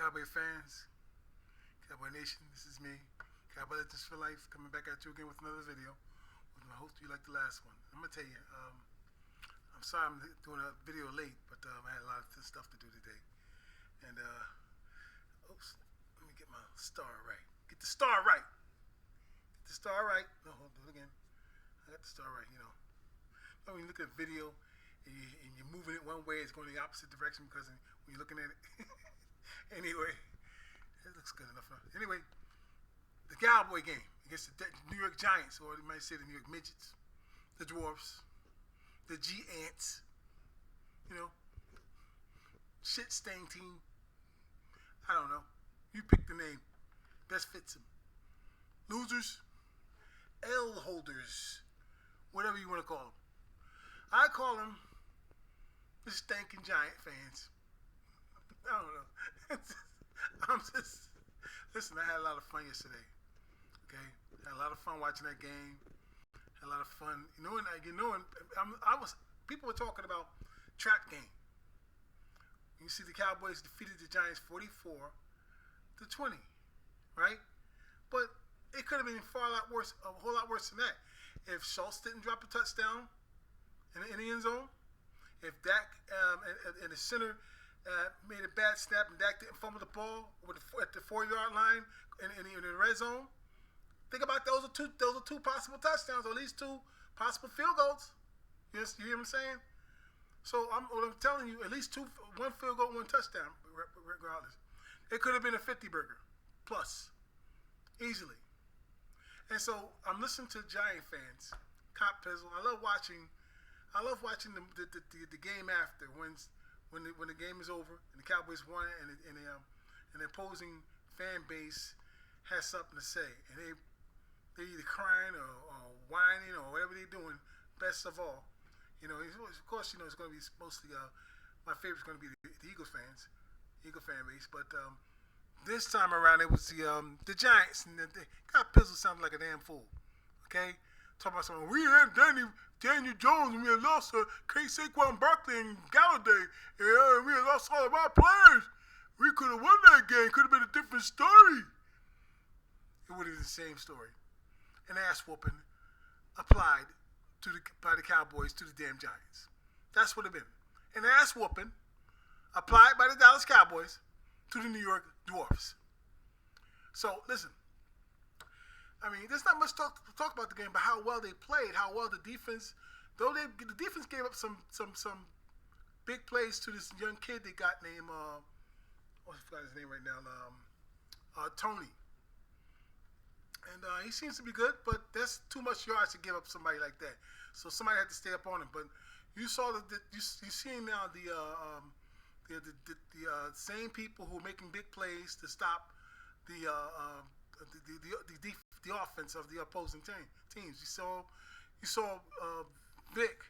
Cowboy fans, Cowboy Nation, this is me, Cowboy Legends for Life, coming back at you again with another video. I hope you like the last one. I'm gonna tell you, I'm sorry I'm doing a video late, but I had a lot of stuff to do today. And oops, let me get my star right. Get the star right. Get the star right. No, hold on, do it again. I got the star right. You know, when you look at a video and you're moving it one way, it's going the opposite direction because when you're looking at it. Anyway, it looks good enough. Anyway, the Cowboy game against the New York Giants, or you might say the New York Midgets, the Dwarfs, the G-Ants, you know, shit-stained team. I don't know. You pick the name. Best fits them. Losers, L holders, whatever you want to call them. I call them the stinking Giant fans. I don't know. Listen, I had a lot of fun yesterday. Okay? Had a lot of fun watching that game. Had a lot of fun. People were talking about trap game. You see the Cowboys defeated the Giants 44-20, right? But it could have been a whole lot worse than that. If Schultz didn't drop a touchdown in the end zone, if Dak and the center made a bad snap and Dak didn't fumble the ball at the 4-yard line in the red zone. Think about those are two possible touchdowns, or at least two possible field goals. You hear what I'm saying? So what I'm telling you, at least one field goal, one touchdown, regardless. It could have been a 50 burger plus, easily. And so I'm listening to Giant fans, Cop Pizzle. I love watching the game after when the game is over and the Cowboys won and the opposing fan base has something to say, and they're either crying or whining or whatever they're doing. Best of all, of course, it's going to be mostly my favorite's going to be the Eagles fans, Eagle fan base. But this time around, it was the Giants, and God Pizzle sounded like a damn fool. Okay, talking about something. We had Daniel Jones, and we had lost Saquon Barkley and Galladay. Yeah, we had lost all of our players. We could have won that game. Could have been a different story. It would have been the same story. An ass whooping applied by the Cowboys to the damn Giants. That's what it would have been. An ass whooping applied by the Dallas Cowboys to the New York Dwarfs. So, listen. I mean, there's not much talk about the game, but how well they played, how well the defense. Though the defense gave up some big plays to this young kid they got named I forgot his name right now, Tony. And he seems to be good, but that's too much yards to give up somebody like that. So somebody had to stay up on him. But you saw you seeing now the same people who are making big plays to stop the offense of the opposing teams. You saw Vic.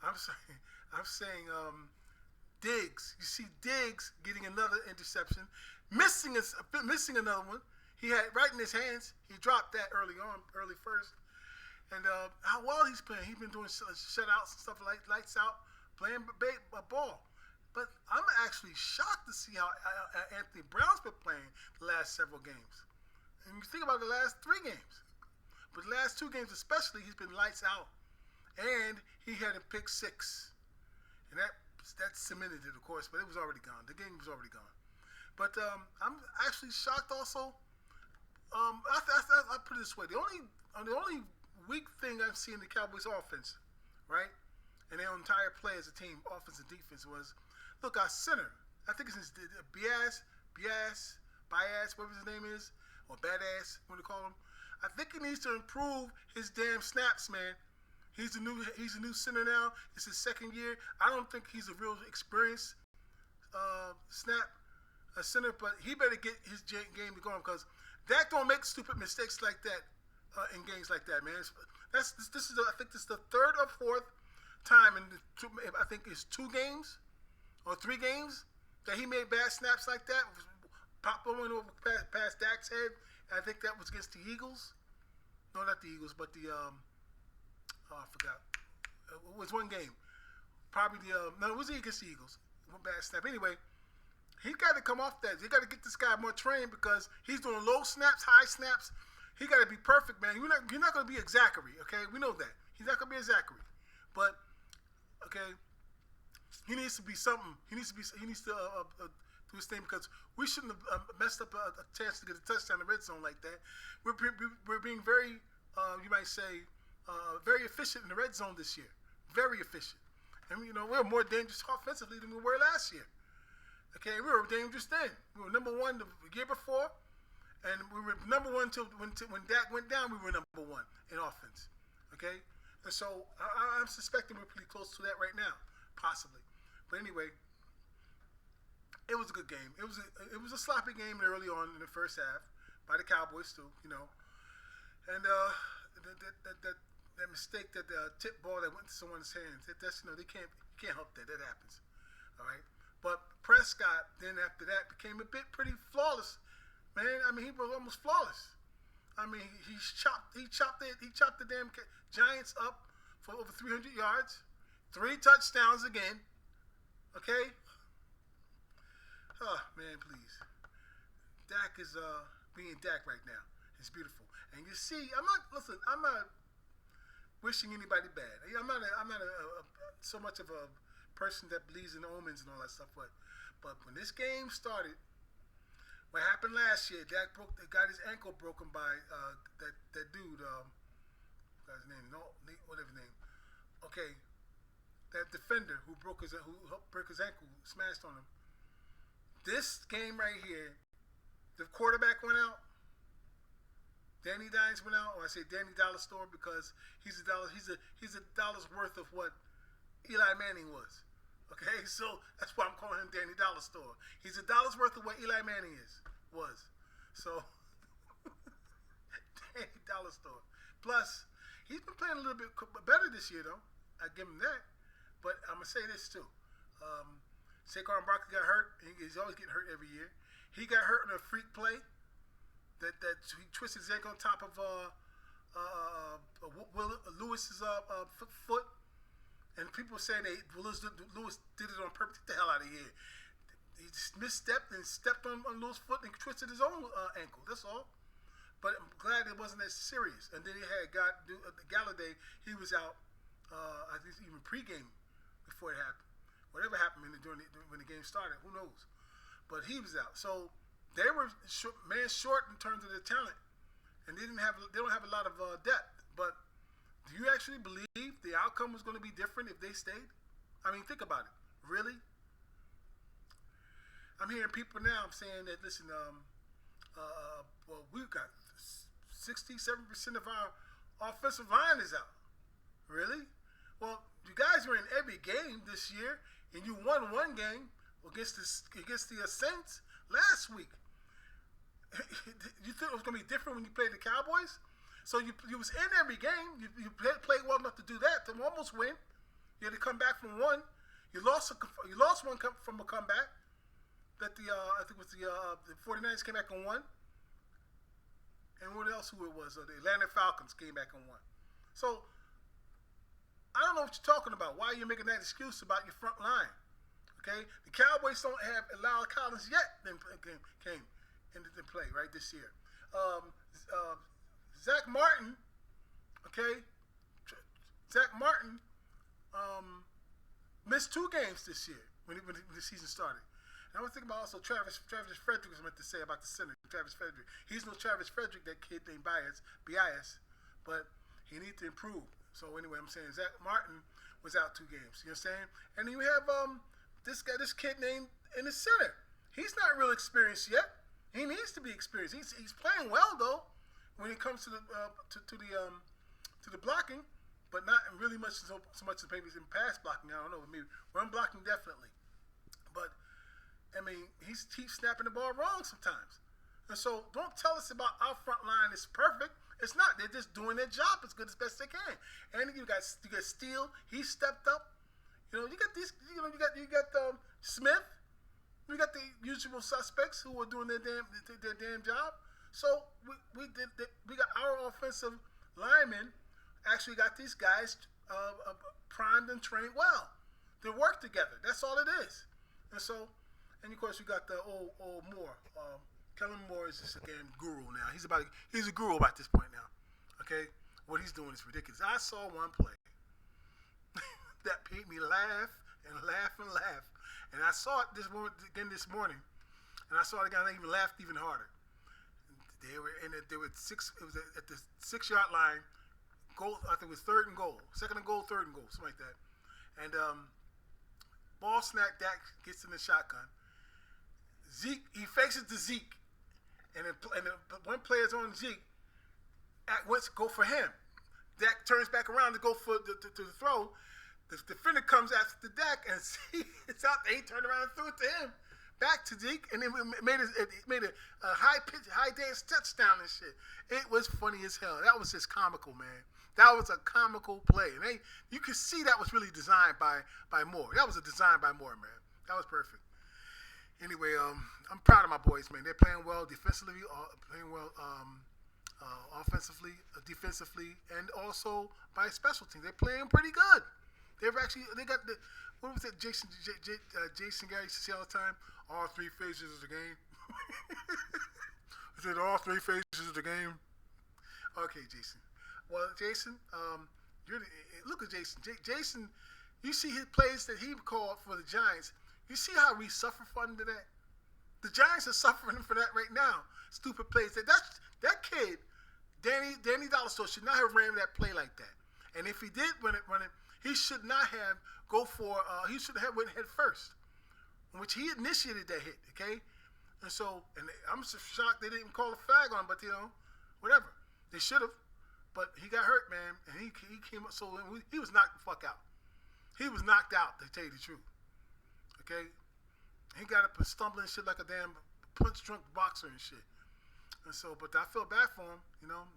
I'm saying Diggs. You see Diggs getting another interception, missing another one. He had right in his hands. He dropped that early first. And how well he's playing. He's been doing shutouts and stuff like lights out, playing ball. But I'm actually shocked to see how Anthony Brown's been playing the last several games. And you think about the last 3 games. But the last 2 games especially, he's been lights out. And he had a pick 6. And that cemented it, of course, but it was already gone. The game was already gone. But I'm actually shocked also. I put it this way. The only weak thing I've seen in the Cowboys offense, right, and their entire play as a team, offense and defense, was, look, our center, I think it's Bias, whatever his name is, or Badass, what do you call him? I think he needs to improve his damn snaps, man. He's a new center now. It's his 2nd year. I don't think he's a real experienced center, but he better get his game to going because Dak don't make stupid mistakes like that in games like that, man. I think this is the 3rd or 4th time in I think it's 2 games or 3 games that he made bad snaps like that. Pop one over past Dak's head. I think that was against the Eagles. No, not the Eagles, but the I forgot. It was one game. Probably no, it was against the Eagles. One bad snap. Anyway, He got to come off that. He got to get this guy more trained because he's doing low snaps, high snaps. He got to be perfect, man. You're not going to be a Zachary, okay? We know that. He's not going to be a Zachary. But, okay, he needs to be something. He needs to do his thing because we shouldn't have messed up a chance to get a touchdown in the red zone like that. We're being very, you might say, very efficient in the red zone this year. Very efficient. And, we're more dangerous offensively than we were last year. Okay, we were dangerous then. We were number one the year before, and we were number one until when Dak went down. We were number one in offense. Okay, and so I'm suspecting we're pretty close to that right now, possibly. But anyway, it was a good game. It was a sloppy game early on in the first half by the Cowboys too. And that mistake, that tip ball that went into someone's hands. That's they can't help that. That happens. All right. But Prescott, then after that, became pretty flawless, man. I mean, he was almost flawless. I mean, he chopped the damn Giants up for over 300 yards, 3 touchdowns again. Okay. Oh man, please. Dak is being Dak right now. It's beautiful, and you see, I'm not wishing anybody bad. I'm not so much of a person that believes in omens and all that stuff, but when this game started, what happened last year, Dak got his ankle broken by that dude, what's his name? Whatever his name. Okay, that defender who helped break his ankle, smashed on him. This game right here, the quarterback went out. Danny Dimes went out, or I say Danny Dollar Store because he's a dollar's worth of what Eli Manning was. Okay, so that's why I'm calling him Danny Dollar Store. He's a dollar's worth of what Eli Manning was. So Danny Dollar Store. Plus, he's been playing a little bit better this year, though. I give him that. But I'm gonna say this too. Saquon Barkley got hurt. He's always getting hurt every year. He got hurt in a freak play that he twisted his ankle on top of Lewis's foot. And people say Lewis did it on purpose. Get the hell out of here. He just misstepped and stepped on Lewis' foot and twisted his own ankle. That's all. But I'm glad it wasn't that serious. And then he had Galladay. He was out, I think even pregame before it happened. Whatever happened when the game started, who knows? But he was out. So they were short in terms of their talent. And they don't have a lot of depth. But do you actually believe the outcome was going to be different if they stayed? I mean, think about it. Really? I'm hearing people now saying that, listen, well, we've got 67% of our offensive line is out. Really? Well, you guys were in every game this year, and you won one game against the Saints last week. You think it was going to be different when you played the Cowboys? So you was in every game. You played well enough to do that, to almost win. You had to come back from one. You lost one from a comeback. That I think it was the 49ers came back and won. And what else? Who it was? The Atlanta Falcons came back and won. So I don't know what you're talking about. Why are you making that excuse about your front line? Okay, the Cowboys don't have Lyle Collins yet. Then came into play right this year. Zach Martin, okay. Zach Martin missed 2 games this year when the season started. And I was thinking about also Travis Frederick was meant to say about the center. Travis Frederick. He's no Travis Frederick, that kid named Bias, but he needs to improve. So anyway, I'm saying Zach Martin was out 2 games. You know what I'm saying? And then you have this kid named in the center. He's not real experienced yet. He needs to be experienced. He's playing well though. When it comes to the blocking, but not really much so much as maybe in pass blocking. I don't know, maybe run blocking definitely. But I mean, he keeps snapping the ball wrong sometimes. And so don't tell us about our front line is perfect. It's not. They're just doing their job as good as best they can. And you got Steele. He stepped up. You got these. You got Smith. You got the usual suspects who are doing their damn job. So we got our offensive linemen actually got these guys primed and trained well. They work together. That's all it is. And so And of course, you got the old Moore. Kellen Moore is just a damn guru now. He's a guru about this point now. Okay, what he's doing is ridiculous. I saw one play that made me laugh and laugh and laugh, and I saw it this morning, and I saw the guy that even laughed even harder. They were six. It was at the 6-yard line. Goal. I think it was third and goal. Second and goal, third and goal, something like that. And ball snap. Dak gets in the shotgun. Zeke, he faces to Zeke, and one player's on Zeke. Go for him. Dak turns back around to go to the throw. The defender comes after the Dak, and it's out there. He turned around and threw it to him. Back to Zeke, and it made a high dance touchdown and shit. It was funny as hell. That was just comical, man. That was a comical play, and you could see that was really designed by Moore. That was a design by Moore, man. That was perfect. Anyway, I'm proud of my boys, man. They're playing well defensively, playing well offensively, defensively, and also by special teams. They're playing pretty good. They got the, what was it, Jason Gary used to say all the time? All three phases of the game. He said all three phases of the game. Okay, Jason. Well, Jason, look at Jason. Jason, you see his plays that he called for the Giants. You see how we suffer under that? The Giants are suffering for that right now. Stupid plays. That kid, Danny Dollar should not have ran that play like that. And if he did run it, he should not have he should have went head first, in which he initiated that hit. Okay, and I'm so shocked they didn't call a flag on him, but whatever, they should have. But he got hurt, man, and he came up. So he was knocked the fuck out. He was knocked out, to tell you the truth. Okay, he got up and stumbling shit like a damn punch-drunk boxer and shit. And so, but I feel bad for him.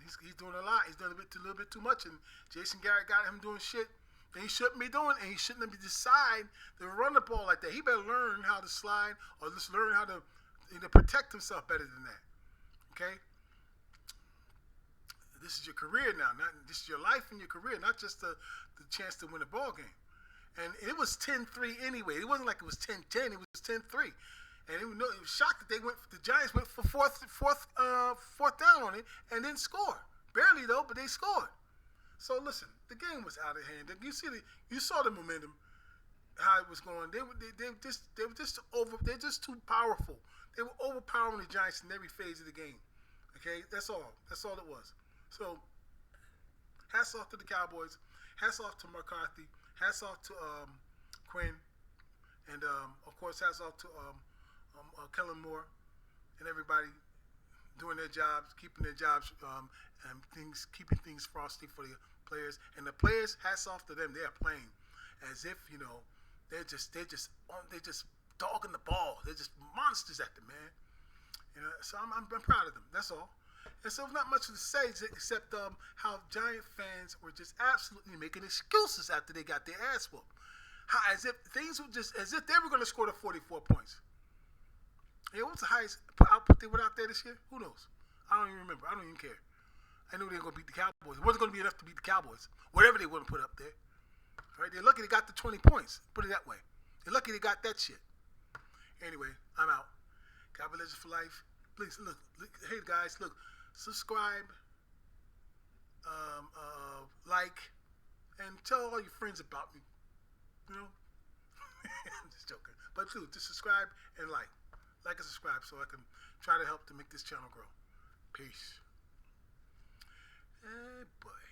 He's doing a lot. He's doing a little bit too much. And Jason Garrett got him doing shit that he shouldn't be doing, and he shouldn't have decide to run the ball like that. He better learn how to slide, or just learn how to protect himself better than that. Okay. This is your career now. This is your life and your career, not just the chance to win a ball game. And it was 10-3 anyway. It wasn't like it was 10-10. It was 10-3. And it was shocked that the Giants went for fourth down on it and didn't score. Barely though, but they scored. So listen, the game was out of hand. You saw the momentum, how it was going. They're just too powerful. They were overpowering the Giants in every phase of the game. Okay, that's all it was. So, hats off to the Cowboys. Hats off to McCarthy. Hats off to Quinn. And, of course, hats off to Kellen Moore and everybody doing their jobs, keeping their jobs, and keeping things frosty for the players. And the players, hats off to them. They are playing as if, they're just dogging the ball. They're just monsters at the man. So I'm proud of them. That's all. And so not much to say except how Giant fans were just absolutely making excuses after they got their ass whooped. As if they were going to score the 44 points. Hey, what was the highest output they went out there this year? Who knows? I don't even remember. I don't even care. I knew they were going to beat the Cowboys. It wasn't going to be enough to beat the Cowboys. Whatever they wouldn't put up there. All right, they're lucky they got the 20 points. Put it that way. They're lucky they got that shit. Anyway, I'm out. Cowboy Legends for life. Please, look. Hey, guys, look. Subscribe, like, and tell all your friends about me. I'm just joking. But too, just subscribe and like and subscribe so I can try to help to make this channel grow. Peace. Hey, boy.